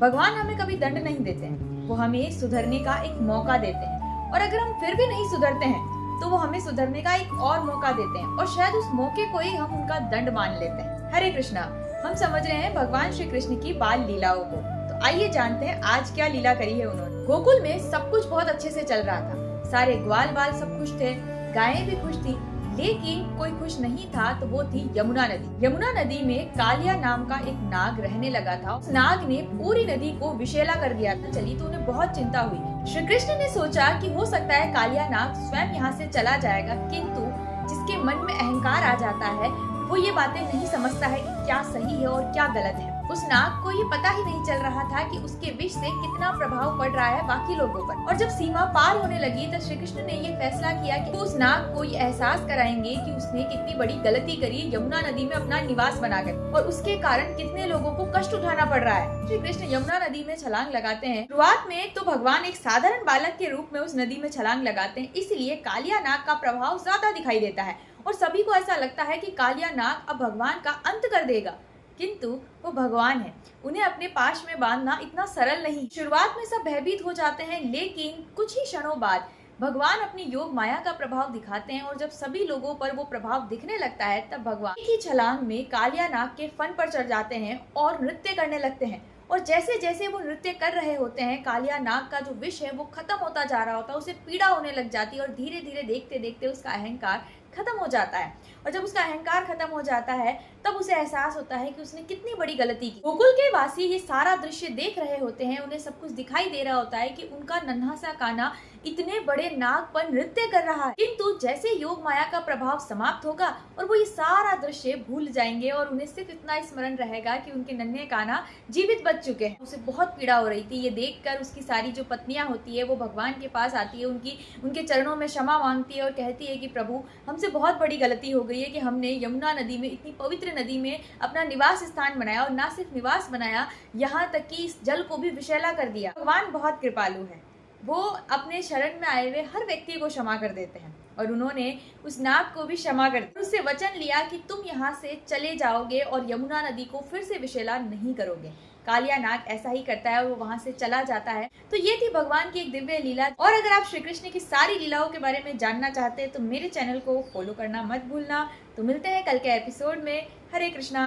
भगवान हमें कभी दंड नहीं देते हैं, वो हमें सुधरने का एक मौका देते हैं। और अगर हम फिर भी नहीं सुधरते हैं तो वो हमें सुधरने का एक और मौका देते हैं, और शायद उस मौके को ही हम उनका दंड मान लेते हैं। हरे कृष्णा। हम समझ रहे हैं भगवान श्री कृष्ण की बाल लीलाओं को, तो आइए जानते हैं आज क्या लीला करी है उन्होंने। गोकुल में सब कुछ बहुत अच्छे से चल रहा था, सारे ग्वाल बाल सब खुश थे, गायें भी खुश थी, लेकिन कोई खुश नहीं था, तो वो थी यमुना नदी। यमुना नदी में कालिया नाम का एक नाग रहने लगा था। उस नाग ने पूरी नदी को विषैला कर दिया था। चली तो उन्हें बहुत चिंता हुई। श्री कृष्ण ने सोचा कि हो सकता है कालिया नाग स्वयं यहाँ से चला जाएगा, किंतु जिसके मन में अहंकार आ जाता है वो ये बातें नहीं समझता है कि क्या सही है और क्या गलत है। उस नाग को ये पता ही नहीं चल रहा था कि उसके विष से कितना प्रभाव पड़ रहा है बाकी लोगों पर। और जब सीमा पार होने लगी तो श्री कृष्ण ने ये फैसला किया कि उस नाग को ये एहसास कराएंगे कि उसने कितनी बड़ी गलती करी यमुना नदी में अपना निवास बनाकर, और उसके कारण कितने लोगों को कष्ट उठाना पड़ रहा है। श्री कृष्ण यमुना नदी में छलांग लगाते हैं। शुरुआत में तो भगवान एक साधारण बालक के रूप में उस नदी में छलांग लगाते हैं, इसलिए कालिया नाग का प्रभाव ज्यादा दिखाई देता है और सभी को ऐसा लगता है कि कालिया नाग अब भगवान का अंत कर देगा, किंतु वो भगवान है, उन्हें अपने पाश में बांधना इतना सरल नहीं। शुरुआत में सब भयभीत हो जाते हैं, लेकिन कुछ ही क्षणों बाद भगवान अपनी योग माया का प्रभाव दिखाते हैं, और जब सभी लोगों पर वो प्रभाव दिखने लगता है तब भगवान एक ही छलांग में कालिया नाग के फन पर चढ़ जाते हैं और नृत्य करने लगते हैं। और जैसे जैसे वो नृत्य कर रहे होते हैं, कालिया नाग का जो विष है वो खत्म होता जा रहा होता है, उसे पीड़ा होने लग जाती है, और धीरे धीरे देखते देखते उसका अहंकार खत्म हो जाता है। और जब उसका अहंकार खत्म हो जाता है तब उसे एहसास होता है कि उसने कितनी बड़ी गलती की। गोकुल के वासी ये सारा दृश्य देख रहे होते हैं, उन्हें सब कुछ दिखाई दे रहा होता है कि उनका नन्हा सा कान्हा इतने बड़े नाग पर नृत्य कर रहा है, किंतु जैसे योग माया का प्रभाव समाप्त होगा और वो ये सारा दृश्य भूल जाएंगे और उन्हें सिर्फ इतना स्मरण रहेगा कि उनके नन्हे कान्हा जीवित बच चुके हैं। उसे बहुत पीड़ा हो रही थी। ये देखकर उसकी सारी जो पत्नियां होती है वो भगवान के पास आती है, उनके चरणों में क्षमा मांगती है और कहती है कि प्रभु, हमसे बहुत बड़ी गलती हो गई है कि हमने यमुना नदी में, इतनी पवित्र नदी में अपना निवास स्थान बनाया, और ना सिर्फ निवास बनाया, यहाँ तक कि इस जल को भी विषैला कर दिया। भगवान बहुत कृपालु है, वो अपने शरण में आए हुए हर व्यक्ति को क्षमा कर देते हैं, और उन्होंने उस नाग को भी क्षमा कर दिया। उससे वचन लिया कि तुम यहाँ से चले जाओगे और यमुना नदी को फिर से विषैला नहीं करोगे। कालिया नाग ऐसा ही करता है और वो वहां से चला जाता है। तो ये थी भगवान की एक दिव्य लीला। और अगर आप श्री कृष्ण की सारी लीलाओं के बारे में जानना चाहते हैं तो मेरे चैनल को फॉलो करना मत भूलना। तो मिलते हैं कल के एपिसोड में। हरे कृष्णा।